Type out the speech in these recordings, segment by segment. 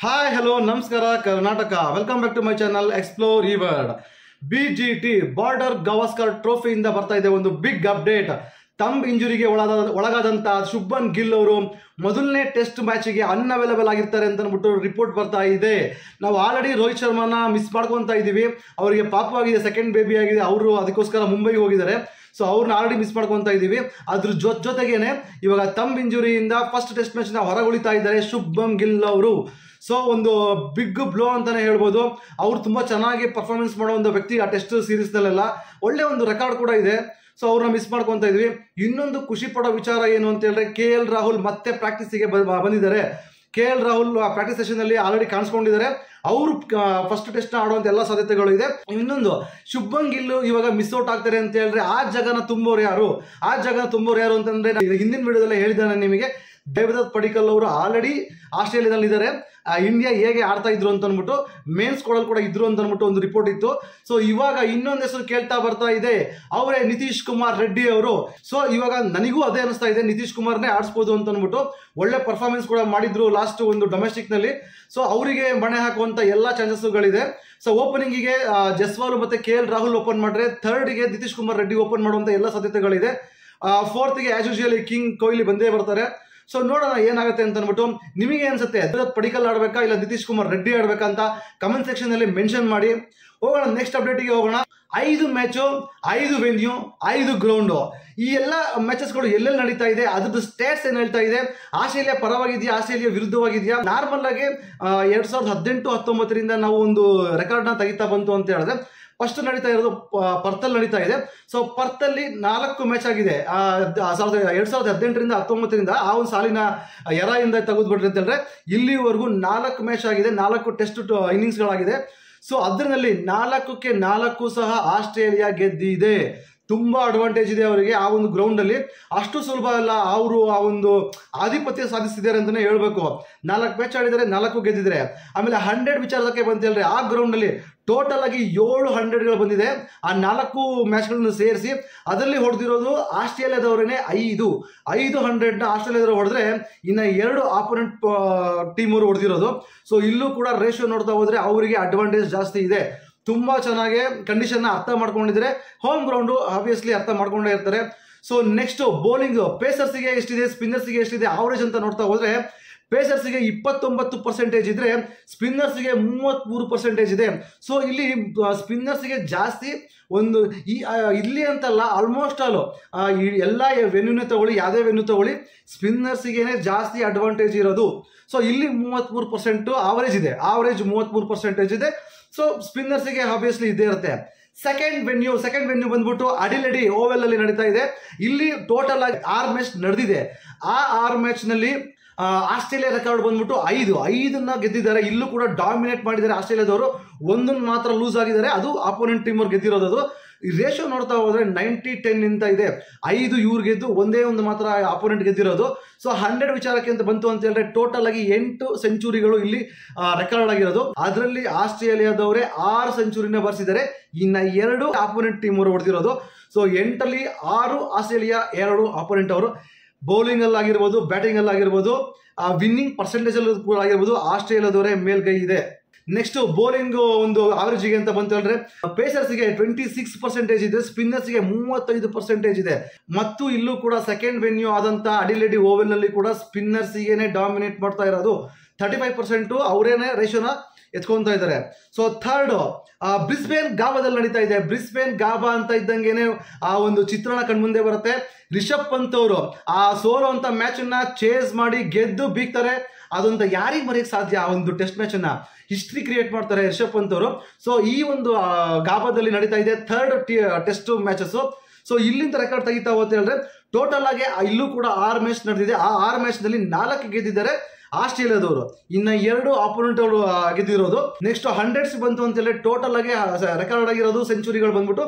Hi hello ನಮಸ್ಕಾರ Karnataka. Welcome back to my channel explore ರಿವರ್ಡ್. BGT Border Gavaskar ಟ್ರೋಫಿಯಿಂದ ಬರ್ತಾ ಇದೆ ಒಂದು ಬಿಗ್ ಅಪ್ಡೇಟ್. ತಂಬ್ ಇಂಜುರಿಗೆ ಒಳಗಾದಂತ ಶುಭ್ಮನ್ ಗಿಲ್ ಅವರು ಮೊದಲನೇ ಟೆಸ್ಟ್ ಮ್ಯಾಚಿಗೆ ಅನ್ಅವೈಲೇಬಲ್ ಆಗಿರ್ತಾರೆ ಅಂತ ಅಂದ್ಬಿಟ್ಟು ರಿಪೋರ್ಟ್ ಬರ್ತಾ ಇದೆ. ನಾವು ಆಲ್ರೆಡಿ ರೋಹಿತ್ ಶರ್ಮಾನ ಮಿಸ್ ಮಾಡ್ಕೊತಾ ಇದ್ದೀವಿ. ಅವರಿಗೆ ಪಾಪು ಆಗಿದೆ, ಸೆಕೆಂಡ್ ಬೇಬಿ ಆಗಿದೆ. ಅವರು ಅದಕ್ಕೋಸ್ಕರ ಮುಂಬೈಗೆ ಹೋಗಿದ್ದಾರೆ. ಸೊ ಅವ್ರನ್ನ ಆಲ್ರೆಡಿ ಮಿಸ್ ಮಾಡ್ಕೊತಾ ಇದ್ದೀವಿ. ಅದ್ರ ಜೊತೆಗೇನೆ ಇವಾಗ ತಂಬ್ ಇಂಜುರಿಯಿಂದ ಫಸ್ಟ್ ಟೆಸ್ಟ್ ಮ್ಯಾಚ್ ನ ಹೊರಗುಳಿತಾ ಇದ್ದಾರೆ ಶುಭ್ಮನ್ ಗಿಲ್ ಅವರು. ಸೊ ಒಂದು ಬಿಗ್ ಬ್ಲೋ ಅಂತಾನೆ ಹೇಳ್ಬೋದು. ಅವ್ರು ತುಂಬಾ ಚೆನ್ನಾಗಿ ಪರ್ಫಾರ್ಮೆನ್ಸ್ ಮಾಡೋ ಒಂದು ವ್ಯಕ್ತಿ ಆ ಟೆಸ್ಟ್ ಸೀರೀಸ್ ನಲ್ಲೆಲ್ಲ ಒಳ್ಳೆ ಒಂದು ರೆಕಾರ್ಡ್ ಕೂಡ ಇದೆ. ಸೊ ಅವ್ರನ್ನ ಮಿಸ್ ಮಾಡ್ಕೊತಾ ಇದ್ವಿ. ಇನ್ನೊಂದು ಖುಷಿ ಪಡೋ ವಿಚಾರ ಏನು ಅಂತ ಹೇಳಿದ್ರೆ KL ರಾಹುಲ್ ಮತ್ತೆ ಪ್ರಾಕ್ಟೀಸಿಗೆ ಬಂದಿದ್ದಾರೆ. KL ರಾಹುಲ್ ಪ್ರಾಕ್ಟೀಸ್ ಸೆಷನ್ ಅಲ್ಲಿ ಆಲ್ರೆಡಿ ಕಾಣಿಸ್ಕೊಂಡಿದ್ದಾರೆ. ಅವರು ಫಸ್ಟ್ ಟೆಸ್ಟ್ ನ ಆಡುವಂತ ಎಲ್ಲ ಸಾಧ್ಯತೆಗಳು ಇದೆ. ಇನ್ನೊಂದು ಶುಭ್ಮನ್ ಗಿಲ್ ಇವಾಗ ಮಿಸ್ ಔಟ್ ಆಗ್ತಾರೆ ಅಂತ ಹೇಳಿದ್ರೆ ಆ ಜಗನ ತುಂಬೋರು ಯಾರು ಅಂತಂದ್ರೆ ಹಿಂದಿನ ವಿಡಿಯೋದಲ್ಲಿ ಹೇಳಿದ್ದಾನೆ ನಿಮಗೆ. ದೇವದತ್ ಪಡಿಕ್ಕಲ್ ಅವರು ಆಲ್ರೆಡಿ ಆಸ್ಟ್ರೇಲಿಯಾದಲ್ಲಿ ಇದ್ದಾರೆ. ಇಂಡಿಯಾ ಹೇಗೆ ಆಡ್ತಾ ಇದ್ರು ಅಂತ ಅಂದ್ಬಿಟ್ಟು ಮೇನ್ ಸ್ಕ್ವಾಡ್ ಕೂಡ ಇದ್ರು ಅಂತ ಅಂದ್ಬಿಟ್ಟು ಒಂದು ರಿಪೋರ್ಟ್ ಇತ್ತು. ಸೊ ಇವಾಗ ಇನ್ನೊಂದು ಹೆಸರು ಕೇಳ್ತಾ ಬರ್ತಾ ಇದೆ, ಅವರೇ ನಿತೀಶ್ ಕುಮಾರ್ ರೆಡ್ಡಿ ಅವರು. ಸೊ ಇವಾಗ ನನಗೂ ಅದೇ ಅನಿಸ್ತಾ ಇದೆ, ನಿತೀಶ್ ಕುಮಾರ್ನೇ ಆಡಿಸ್ಬೋದು ಅಂತ ಅಂದ್ಬಿಟ್ಟು. ಒಳ್ಳೆ ಪರ್ಫಾರ್ಮೆನ್ಸ್ ಕೂಡ ಮಾಡಿದ್ರು ಲಾಸ್ಟ್ ಒಂದು ಡೊಮೆಸ್ಟಿಕ್ ನಲ್ಲಿ. ಸೊ ಅವರಿಗೆ ಮಣೆ ಹಾಕುವಂತ ಎಲ್ಲಾ ಚಾನ್ಸಸ್ಗಳಿದೆ. ಸೊ ಓಪನಿಂಗಿಗೆ ಜಸ್ವಾಲ್ ಮತ್ತೆ KL ರಾಹುಲ್ ಓಪನ್ ಮಾಡ್ರೆ, ಥರ್ಡ್ಗೆ ನಿತೀಶ್ ಕುಮಾರ್ ರೆಡ್ಡಿ ಓಪನ್ ಮಾಡುವಂತ ಎಲ್ಲ ಸಾಧ್ಯತೆಗಳಿದೆ. ಫೋರ್ತ್ಗೆ ಆಸ್ ಯೂಶುವಲ್ ಕಿಂಗ್ ಕೊಹ್ಲಿ ಬಂದೇ ಬರ್ತಾರೆ. ಸೊ ನೋಡೋಣ ಏನಾಗುತ್ತೆ ಅಂತ ಅಂದ್ಬಿಟ್ಟು. ನಿಮಗೆ ಅನ್ಸುತ್ತೆ ದೇವದತ್ ಪಡಿಕ್ಕಲ್ ಆಡ್ಬೇಕಾ ಇಲ್ಲ ನಿತೀಶ್ ಕುಮಾರ್ ರೆಡ್ಡಿ ಆಡ್ಬೇಕಾ ಅಂತ ಕಮೆಂಟ್ ಸೆಕ್ಷನ್ ಅಲ್ಲಿ ಮೆನ್ಷನ್ ಮಾಡಿ. ಹೋಗೋಣ ನೆಕ್ಸ್ಟ್ ಅಪ್ಡೇಟ್ಗೆ ಹೋಗೋಣ. 5 ಮ್ಯಾಚು, 5 ವೆನ್ಯೂ, 5 ಗ್ರೌಂಡು. ಈ ಎಲ್ಲ ಮ್ಯಾಚಸ್ಗಳು ಎಲ್ಲೆಲ್ಲಿ ನಡೀತಾ ಇದೆ, ಅದ್ರದ್ದು ಸ್ಟೇಟ್ಸ್ ಏನ್ ಹೇಳ್ತಾ ಇದೆ, ಆಸ್ಟ್ರೇಲಿಯಾ ಪರವಾಗಿದೆಯಾ ಆಸ್ಟ್ರೇಲಿಯಾ ವಿರುದ್ಧವಾಗಿದೆಯಾ. ನಾರ್ಮಲ್ ಆಗಿ 2018-19 ನಾವು ಒಂದು ರೆಕಾರ್ಡ್ ನ ತೆಗಿತಾ ಬಂತು ಅಂತ ಹೇಳಿದ್ರೆ ಫಸ್ಟ್ ನಡೀತಾ ಇರೋದು ಪರ್ತಲ್ಲಿ ನಡೀತಾ ಇದೆ. ಸೊ ಪರ್ತಲ್ಲಿ 4 ಮ್ಯಾಚ್ ಆಗಿದೆ 2018-19 ಆ ಒಂದು ಸಾಲಿನ ಎರಾಯಿಂದ ತೆಗೆದುಬಿಟ್ರಿ ಅಂತ ಹೇಳಿದ್ರೆ ಇಲ್ಲಿವರೆಗೂ 4 ಮ್ಯಾಚ್ ಆಗಿದೆ, 4 ಟೆಸ್ಟ್ ಇನ್ನಿಂಗ್ಸ್ಗಳಾಗಿದೆ. ಸೊ ಅದರಲ್ಲಿ 4ಕ್ಕೆ 4 ಸಹ ಆಸ್ಟ್ರೇಲಿಯಾ ಗೆದ್ದಿದೆ. ತುಂಬಾ ಅಡ್ವಾಂಟೇಜ್ ಇದೆ ಅವರಿಗೆ ಆ ಒಂದು ಗ್ರೌಂಡ್ ಅಲ್ಲಿ. ಅಷ್ಟು ಸುಲಭ ಅಲ್ಲ, ಅವರು ಆ ಒಂದು ಆಧಿಪತ್ಯ ಸಾಧಿಸಿದ್ದಾರೆ ಅಂತಾನೆ ಹೇಳ್ಬೇಕು. 4 ಮ್ಯಾಚ್ ಆಡಿದರೆ 4 ಗೆದ್ದಿದ್ದಾರೆ. ಆಮೇಲೆ 100 ವಿಚಾರಕ್ಕೆ ಬಂತ ಹೇಳಿದ್ರೆ ಆ ಗ್ರೌಂಡ್ ಅಲ್ಲಿ ಟೋಟಲ್ ಆಗಿ 7 100ಗಳು ಬಂದಿದೆ. ಆ 4 ಮ್ಯಾಚ್ಗಳನ್ನು ಸೇರಿಸಿ ಅದರಲ್ಲಿ ಹೊಡೆದಿರೋದು ಆಸ್ಟ್ರೇಲಿಯಾದವರೇನೆ 5 100ನ ಆಸ್ಟ್ರೇಲಿಯಾದವರು ಹೊಡೆದ್ರೆ ಇನ್ನ 2 ಆಪೋನೆಂಟ್ ಟೀಮ್ ಅವರು ಹೊಡೆದಿರೋದು. ಸೊ ಇಲ್ಲೂ ಕೂಡ ರೇಷಿಯೋ ನೋಡ್ತಾ ಹೋದ್ರೆ ಅವರಿಗೆ ಅಡ್ವಾಂಟೇಜ್ ಜಾಸ್ತಿ ಇದೆ. ತುಂಬಾ ಚೆನ್ನಾಗಿ ಕಂಡೀಷನ್ ಅರ್ಥ ಮಾಡ್ಕೊಂಡಿದ್ರೆ ಹೋಮ್ ಗ್ರೌಂಡ್ ಆಬ್ವಿಯಸ್ಲಿ ಅರ್ಥ ಮಾಡ್ಕೊಂಡೇ ಇರ್ತಾರೆ. ಸೊ ನೆಕ್ಸ್ಟ್ ಬೌಲಿಂಗ್ ಪೇಸರ್ಸ್ಗೆ ಎಷ್ಟಿದೆ, ಸ್ಪಿನ್ನರ್ಸ್ಗೆ ಎಷ್ಟಿದೆ ಆವರೇಜ್ ಅಂತ ನೋಡ್ತಾ ಹೋದ್ರೆ ಪೇಸರ್ಸ್ಗೆ 29% ಇದ್ರೆ ಸ್ಪಿನ್ನರ್ಸ್ಗೆ 33% ಇದೆ. ಸೊ ಇಲ್ಲಿ ಸ್ಪಿನ್ನರ್ಸ್ಗೆ ಜಾಸ್ತಿ ಒಂದು ಇಲ್ಲಿ ಅಂತಲ್ಲ, ಆಲ್ಮೋಸ್ಟ್ ಆಲ್ ಎಲ್ಲ ವೆನ್ಯೂನೇ ತಗೊಳ್ಳಿ, ಯಾವುದೇ ವೆನ್ಯೂ ತಗೊಳ್ಳಿ, ಸ್ಪಿನ್ನರ್ಸ್ಗೆ ಜಾಸ್ತಿ ಅಡ್ವಾಂಟೇಜ್ ಇರೋದು. ಸೊ ಇಲ್ಲಿ 33% ಆವರೇಜ್ ಇದೆ, ಆವರೇಜ್ 33% ಇದೆ. ಸೊ ಸ್ಪಿನ್ನರ್ಸ್ಗೆ ಆಬ್ವಿಯಸ್ಲಿ ಇದೇ ಇರುತ್ತೆ. ಸೆಕೆಂಡ್ ವೆನ್ಯೂ ಬಂದ್ಬಿಟ್ಟು ಅಡಿಲೇಡಿ ಓವೆಲ್ ಅಲ್ಲಿ ನಡೀತಾ ಇದೆ. ಇಲ್ಲಿ ಟೋಟಲ್ ಆಗಿ 6 ಮ್ಯಾಚ್ ನಡೆದಿದೆ. ಆ 6 ಮ್ಯಾಚ್ ನಲ್ಲಿ ಆಸ್ಟ್ರೇಲಿಯಾ ರೆಕಾರ್ಡ್ ಬಂದ್ಬಿಟ್ಟು 5ನ್ನ ಗೆದ್ದಿದ್ದಾರೆ. ಇಲ್ಲೂ ಕೂಡ ಡಾಮಿನೇಟ್ ಮಾಡಿದ್ದಾರೆ ಆಸ್ಟ್ರೇಲಿಯಾದವರು. ಒಂದನ್ನು ಮಾತ್ರ ಲೂಸ್ ಆಗಿದ್ದಾರೆ, ಅದು ಆಪೋನೆಂಟ್ ಟೀಮ್ ಅವ್ರು ಗೆದ್ದಿರೋದು. ಅದು ರೇಷಿಯೋ ನೋಡ್ತಾ ಹೋದ್ರೆ 90-10 ಅಂತ ಇದೆ. 5 ಇವ್ರು ಗೆದ್ದು ಒಂದೇ ಒಂದು ಮಾತ್ರ ಆಪೋನೆಂಟ್ ಗೆದ್ದಿರೋದು. ಸೊ 100 ವಿಚಾರಕ್ಕೆ ಅಂತ ಬಂತು ಅಂತ ಹೇಳಿದ್ರೆ ಟೋಟಲ್ ಆಗಿ 8 ಸೆಂಚುರಿಗಳು ಇಲ್ಲಿ ರೆಕಾರ್ಡ್ ಆಗಿರೋದು. ಅದರಲ್ಲಿ ಆಸ್ಟ್ರೇಲಿಯಾದವರೇ 6 ಸೆಂಚುರಿನ ಬರ್ಸಿದ್ದಾರೆ, ಇನ್ನ 2 ಆಪೋನೆಂಟ್ ಟೀಮ್ ಅವರು ಹೊಡೆದಿರೋದು. ಸೊ 8ರಲ್ಲಿ 6 ಆಸ್ಟ್ರೇಲಿಯಾ, 2 ಆಪೋನೆಂಟ್ ಅವರು. ಬೌಲಿಂಗ್ ಅಲ್ಲಿ ಆಗಿರ್ಬೋದು, ಬ್ಯಾಟಿಂಗ್ ಅಲ್ಲಿ ಆಗಿರ್ಬೋದು, ವಿನ್ನಿಂಗ್ ಪರ್ಸೆಂಟೇಜ್ ಅಲ್ಲಿ ಕೂಡ ಆಗಿರ್ಬೋದು ಆಸ್ಟ್ರೇಲಿಯಾದವರೇ ಮೇಲ್ಗೈ ಇದೆ. ನೆಕ್ಸ್ಟ್ ಬೌಲಿಂಗ್ ಒಂದು ಆವರೇಜಿಗೆ ಅಂತ ಬಂತು ಹೇಳಿದ್ರೆ ಪೇಸರ್ಸ್ಗೆ 26% ಇದೆ, ಸ್ಪಿನ್ನರ್ಸ್ಗೆ 35% ಇದೆ. ಮತ್ತು ಇಲ್ಲೂ ಕೂಡ ಸೆಕೆಂಡ್ ವೆನ್ಯೂ ಆದಂತ ಅಡಿಲೇಡಿ ಓವೆಲ್ ನಲ್ಲಿ ಕೂಡ ಸ್ಪಿನ್ನರ್ಸ್ಗೆ ಡಾಮಿನೇಟ್ ಮಾಡ್ತಾ ಇರೋದು. 35% ಅವರೇನೆ ರೇಷಿಯೋನ ಎತ್ಕೊಂತಾ ಇದ್ದಾರೆ. ಸೊ ಥರ್ಡ್ ಬ್ರಿಸ್ಬೇನ್ ಗಾಬಾದಲ್ಲಿ ನಡೀತಾ ಇದೆ. ಬ್ರಿಸ್ಬೇನ್ ಗಾಬಾ ಅಂತ ಇದ್ದಂಗೆನೆ ಆ ಒಂದು ಚಿತ್ರಣ ಕಣ್ಮುಂದೆ ಬರುತ್ತೆ. ರಿಷಬ್ ಪಂತ್ ಅವರು ಆ ಸೋಲೋ ಅಂತ ಮ್ಯಾಚ್ ಅನ್ನ ಚೇಸ್ ಮಾಡಿ ಗೆದ್ದು ಬೀಗ್ತಾರೆ. ಅದಂತ ಯಾರಿಗೆ ಮರೆಯಕ್ಕೆ ಸಾಧ್ಯ? ಆ ಒಂದು ಟೆಸ್ಟ್ ಮ್ಯಾಚ್ ಅನ್ನ ಹಿಸ್ಟ್ರಿ ಕ್ರಿಯೇಟ್ ಮಾಡ್ತಾರೆ ರಿಷಬ್ ಪಂತ್ ಅವರು. ಸೊ ಈ ಒಂದು ಗಾಬಾದಲ್ಲಿ ನಡೀತಾ ಇದೆ ಥರ್ಡ್ ಟೆಸ್ಟ್ ಮ್ಯಾಚಸ್. ಸೊ ಇಲ್ಲಿಂದ ರೆಕಾರ್ಡ್ ತೆಗಿತಾ ಹೋಗ್ತಾ ಹೇಳಿದ್ರೆ ಟೋಟಲ್ ಆಗಿ ಇಲ್ಲೂ ಕೂಡ 6 ಮ್ಯಾಚ್ ನಡೆದಿದೆ. ಆ 6 ಮ್ಯಾಚ್ ನಲ್ಲಿ 4 ಗೆದ್ದಿದ್ದಾರೆ ಆಸ್ಟ್ರೇಲಿಯಾದವರು, ಇನ್ನ 2 ಆಪೋನೆಂಟ್ ಅವರು ಗೆದ್ದಿರೋದು. ನೆಕ್ಸ್ಟ್ 100s ಬಂತು ಅಂತ ಹೇಳಿ ಟೋಟಲ್ ಆಗಿ ರೆಕಾರ್ಡ್ ಆಗಿರೋದು ಸೆಂಚುರಿಗಳು ಬಂದ್ಬಿಟ್ಟು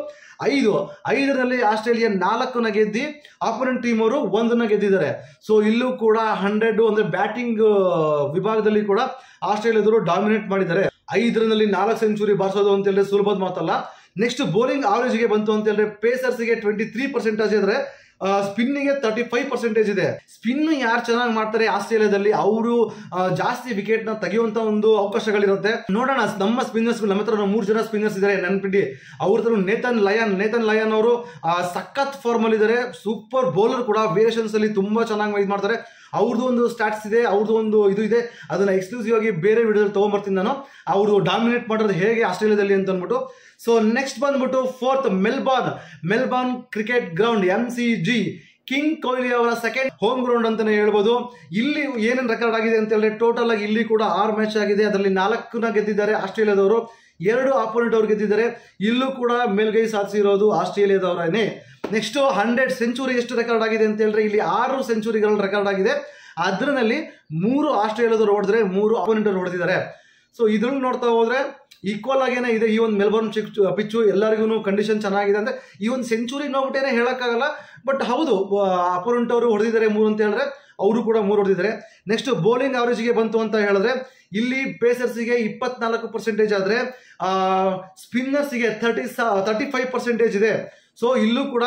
5ರಲ್ಲಿ ಆಸ್ಟ್ರೇಲಿಯಾ 4ನ್ನ ಗೆದ್ದಿ ಆಪೋನೆಂಟ್ ಟೀಮ್ ಅವರು 1ನ್ನ ಗೆದ್ದಿದ್ದಾರೆ. ಸೊ ಇಲ್ಲೂ ಕೂಡ 100 ಅಂದ್ರೆ ಬ್ಯಾಟಿಂಗ್ ವಿಭಾಗದಲ್ಲಿ ಕೂಡ ಆಸ್ಟ್ರೇಲಿಯಾದವರು ಡಾಮಿನೇಟ್ ಮಾಡಿದ್ದಾರೆ. 5ರಲ್ಲಿ 4 ಸೆಂಚುರಿ ಬಾರಿಸೋದು ಅಂತ ಹೇಳಿದ್ರೆ ಸುಲಭದ ಮಾತಲ್ಲ. ನೆಕ್ಸ್ಟ್ ಬೌಲಿಂಗ್ ಆವರೇಜ್ಗೆ ಬಂತು ಅಂತ ಹೇಳಿದ್ರೆ ಪೇಸರ್ಸ್ಗೆ 23% ಇದ್ರೆ ಸ್ಪಿನ್ನಿಗೆ 35% ಇದೆ. ಸ್ಪಿನ್ ಯಾರು ಚೆನ್ನಾಗಿ ಮಾಡ್ತಾರೆ ಆಸ್ಟ್ರೇಲಿಯಾದಲ್ಲಿ ಅವರು ಜಾಸ್ತಿ ವಿಕೆಟ್ ನ ತೆಗೆಯುವಂತ ಒಂದು ಅವಕಾಶಗಳಿರುತ್ತೆ. ನೋಡೋಣ ನಮ್ಮ ಸ್ಪಿನ್ನರ್ಸ್, ನಮ್ಮ ಹತ್ರ 3 ಜನ ಸ್ಪಿನ್ನರ್ಸ್ ಇದ್ದಾರೆ ನೆನ್ಪಿಡಿ. ಅವ್ರದ್ದು ನೇತನ್ ಲಯನ್ ಅವರು ಸಖತ್ ಫಾರ್ಮ್ ಅಲ್ಲಿ ಇದ್ದಾರೆ. ಸೂಪರ್ ಬೌಲರ್ ಕೂಡ, ವೇರಿಯೇಷನ್ಸ್ ಅಲ್ಲಿ ತುಂಬಾ ಚೆನ್ನಾಗಿ ಇದು ಮಾಡ್ತಾರೆ. ಅವ್ರದ್ದು ಒಂದು ಸ್ಟಾಟ್ಸ್ ಇದೆ, ಅವ್ರದ್ದು ಒಂದು ಇದು ಇದೆ, ಅದನ್ನ ಎಕ್ಸ್ಕ್ಲೂಸಿವ್ ಆಗಿ ಬೇರೆ ವಿಡಿಯೋದಲ್ಲಿ ತಗೊಂಡ್ಬರ್ತೀನಿ ನಾನು, ಅವರು ಡಾಮಿನೇಟ್ ಮಾಡೋದು ಹೇಗೆ ಆಸ್ಟ್ರೇಲಿಯಾದಲ್ಲಿ ಅಂತ ಅಂದ್ಬಿಟ್ಟು. ಸೊ ನೆಕ್ಸ್ಟ್ ಬಂದ್ಬಿಟ್ಟು 4th Melbourne cricket ground MCG, king Kohli ಅವರ ಸೆಕೆಂಡ್ ಹೋಮ್ ಗ್ರೌಂಡ್ ಅಂತಾನೆ ಹೇಳ್ಬೋದು. ಇಲ್ಲಿ ಏನೇನು ರೆಕಾರ್ಡ್ ಆಗಿದೆ ಅಂತ ಹೇಳಿದ್ರೆ ಟೋಟಲ್ ಆಗಿ ಇಲ್ಲಿ ಕೂಡ 6 ಮ್ಯಾಚ್ ಆಗಿದೆ. ಅದರಲ್ಲಿ 4ನ ಗೆದ್ದಿದ್ದಾರೆ ಆಸ್ಟ್ರೇಲಿಯಾದವರು, 2 ಆಪೋನೆಂಟ್ ಅವ್ರು ಗೆದ್ದಿದ್ದಾರೆ. ಇಲ್ಲೂ ಕೂಡ ಮೇಲ್ಗೈ ಸಾಧಿಸಿರೋದು ಆಸ್ಟ್ರೇಲಿಯಾದವರೇನೆ. ನೆಕ್ಸ್ಟ್ 100 ಸೆಂಚುರಿ ಎಷ್ಟು ರೆಕಾರ್ಡ್ ಆಗಿದೆ ಅಂತ ಹೇಳಿದ್ರೆ ಇಲ್ಲಿ 6 ಸೆಂಚುರಿಗಳ ರೆಕಾರ್ಡ್ ಆಗಿದೆ. ಅದರಲ್ಲಿ 3 ಆಸ್ಟ್ರೇಲಿಯಾದವರು ಹೊಡೆದ್ರೆ 3 ಆಪೋನೆಂಟ್ ಅವರು ಹೊಡೆದಿದ್ದಾರೆ. ಸೊ ಇದ್ರಲ್ಲಿ ನೋಡ್ತಾ ಹೋದ್ರೆ ಈಕ್ವಲ್ ಆಗೇನೆ ಇದೆ ಈ ಒಂದು ಮೆಲ್ಬರ್ನ್ ಪಿಚ್ಚು. ಎಲ್ಲರಿಗೂ ಕಂಡೀಷನ್ ಚೆನ್ನಾಗಿದೆ ಅಂದ್ರೆ ಈ ಒಂದು ಸೆಂಚುರಿ ನೋಡ್ಬಿಟ್ಟೇನೆ ಹೇಳಕ್ಕಾಗಲ್ಲ. ಬಟ್ ಹೌದು, ಅಪೋನೆಂಟ್ ಅವರು ಹೊಡೆದಿದ್ದಾರೆ 3 ಅಂತ ಹೇಳಿದ್ರೆ ಅವರು ಕೂಡ 3 ಹೊಡೆದಿದ್ದಾರೆ. ನೆಕ್ಸ್ಟ್ ಬೌಲಿಂಗ್ ಅವರೇಜ್ಗೆ ಬಂತು ಅಂತ ಹೇಳಿದ್ರೆ ಇಲ್ಲಿ ಪೇಸರ್ಸ್ಗೆ 24% ಆದ್ರೆ ಸ್ಪಿನ್ನರ್ಸ್ಗೆ 35% ಇದೆ. ಸೊ ಇಲ್ಲೂ ಕೂಡ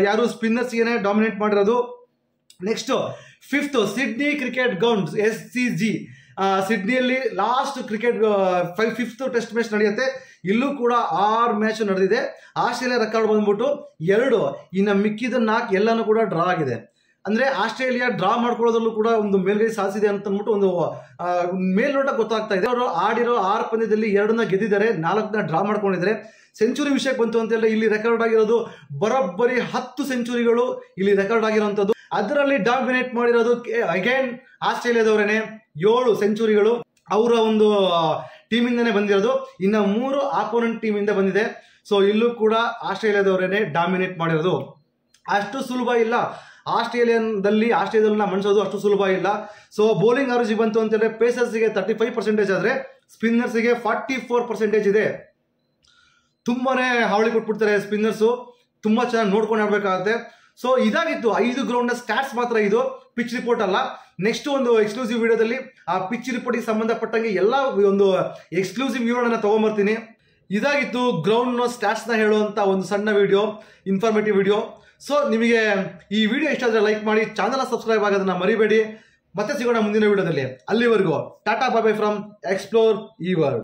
ಯಾರು ಸ್ಪಿನ್ನರ್ಸ್ಗೆ ಡಾಮಿನೇಟ್ ಮಾಡಿರೋದು. Next 5th Sydney cricket ground SCG, ಸಿಡ್ನಿಯಲ್ಲಿ last cricket 5th test match ನಡೆಯುತ್ತೆ. ಇಲ್ಲೂ ಕೂಡ 6 ಮ್ಯಾಚ್ ನಡೆದಿದೆ. ಆಸ್ಟ್ರೇಲಿಯಾ ರೆಕಾರ್ಡ್ ಬಂದ್ಬಿಟ್ಟು 2, ಇನ್ನು ಮಿಕ್ಕಿದ 4 ಎಲ್ಲಾನು ಕೂಡ ಡ್ರಾ ಆಗಿದೆ. ಅಂದ್ರೆ ಆಸ್ಟ್ರೇಲಿಯಾ ಡ್ರಾ ಮಾಡ್ಕೊಳ್ಳೋದ್ರಲ್ಲೂ ಕೂಡ ಒಂದು ಮೇಲ್ಗೈ ಸಾಧಿಸಿದೆ ಅಂತ ಅಂದ್ಬಿಟ್ಟು ಒಂದು ಮೇಲ್ನೋಟ ಗೊತ್ತಾಗ್ತಾ ಇದೆ. ಅವರು ಆಡಿರೋ 6 ಪಂದ್ಯದಲ್ಲಿ 2ನ ಗೆದ್ದಿದ್ದಾರೆ, 4ನ ಡ್ರಾ ಮಾಡ್ಕೊಂಡಿದ್ದಾರೆ. ಸೆಂಚುರಿ ವಿಷಯಕ್ಕೆ ಬಂತು ಅಂತ ಹೇಳಿದ್ರೆ ಇಲ್ಲಿ ರೆಕಾರ್ಡ್ ಆಗಿರೋದು ಬರೋಬ್ಬರಿ 10 ಸೆಂಚುರಿಗಳು ಇಲ್ಲಿ ರೆಕಾರ್ಡ್ ಆಗಿರುವಂತದ್ದು. ಅದರಲ್ಲಿ ಡಾಮಿನೇಟ್ ಮಾಡಿರೋದು ಅಗೇನ್ ಆಸ್ಟ್ರೇಲಿಯಾದವರೇನೆ, 7 ಸೆಂಚುರಿಗಳು ಅವರ ಒಂದು ಟೀಮಿಂದನೇ ಬಂದಿರೋದು. ಇನ್ನು 3 ಆಪೋನೆಂಟ್ ಟೀಮಿಂದ ಬಂದಿದೆ. ಸೊ ಇಲ್ಲೂ ಕೂಡ ಆಸ್ಟ್ರೇಲಿಯಾದವರೇನೆ ಡಾಮಿನೇಟ್ ಮಾಡಿರೋದು. ಅಷ್ಟು ಸುಲಭ ಇಲ್ಲ ಆಸ್ಟ್ರೇಲಿಯಾದಲ್ಲಿ ಮಣಿಸೋದು, ಅಷ್ಟು ಸುಲಭ ಇಲ್ಲ. ಸೊ ಬೌಲಿಂಗ್ ಅವರೇಜ್ ಬಂತು ಅಂತ ಹೇಳಿದ್ರೆ ಪೇಸರ್ಸ್ಗೆ 35% ಆದ್ರೆ ಸ್ಪಿನ್ನರ್ಸ್ಗೆ 44% ಇದೆ. ತುಂಬಾನೇ ಹಾವಳಿ ಕೊಟ್ಬಿಡ್ತಾರೆ ಸ್ಪಿನ್ನರ್ಸು, ತುಂಬಾ ಚೆನ್ನಾಗಿ ನೋಡ್ಕೊಂಡು ಆಡ್ಬೇಕಾಗತ್ತೆ. ಸೊ ಇದಾಗಿತ್ತು 5 ಗ್ರೌಂಡ್ ಸ್ಟಾಟ್ಸ್ ಮಾತ್ರ, ಇದು ಪಿಚ್ ರಿಪೋರ್ಟ್ ಅಲ್ಲ. ನೆಕ್ಸ್ಟ್ ಒಂದು ಎಕ್ಸ್ಕ್ಲೂಸಿವ್ ವಿಡಿಯೋದಲ್ಲಿ ಆ ಪಿಚ್ ರಿಪೋರ್ಟ್ಗೆ ಸಂಬಂಧಪಟ್ಟಂಗೆ ಎಲ್ಲ ಒಂದು ಎಕ್ಸ್ಕ್ಲೂಸಿವ್ ವಿಡಿಯೋನ ತಗೊಂಡ್ಬರ್ತೀನಿ. ಇದಾಗಿತ್ತು ಗ್ರೌಂಡ್ ಸ್ಟಾಟ್ಸ್ ನ ಹೇಳುವಂತ ಒಂದು ಸಣ್ಣ ವಿಡಿಯೋ, ಇನ್ಫಾರ್ಮೇಟಿವ್ ವಿಡಿಯೋ. ಸೊ ನಿಮಗೆ ಈ ವಿಡಿಯೋ ಇಷ್ಟ ಆದರೆ ಲೈಕ್ ಮಾಡಿ, ಚಾನಲ್ ಸಬ್ಸ್ಕ್ರೈಬ್ ಆಗೋದನ್ನ ಮರಿಬೇಡಿ. ಮತ್ತೆ ಸಿಗೋಣ ಮುಂದಿನ ವಿಡಿಯೋದಲ್ಲಿ. ಅಲ್ಲಿವರೆಗೂ ಟಾಟಾ ಬಾಯ್ ಫ್ರಮ್ ಎಕ್ಸ್ಪ್ಲೋರ್ ಈ ವರ್ಲ್ಡ್.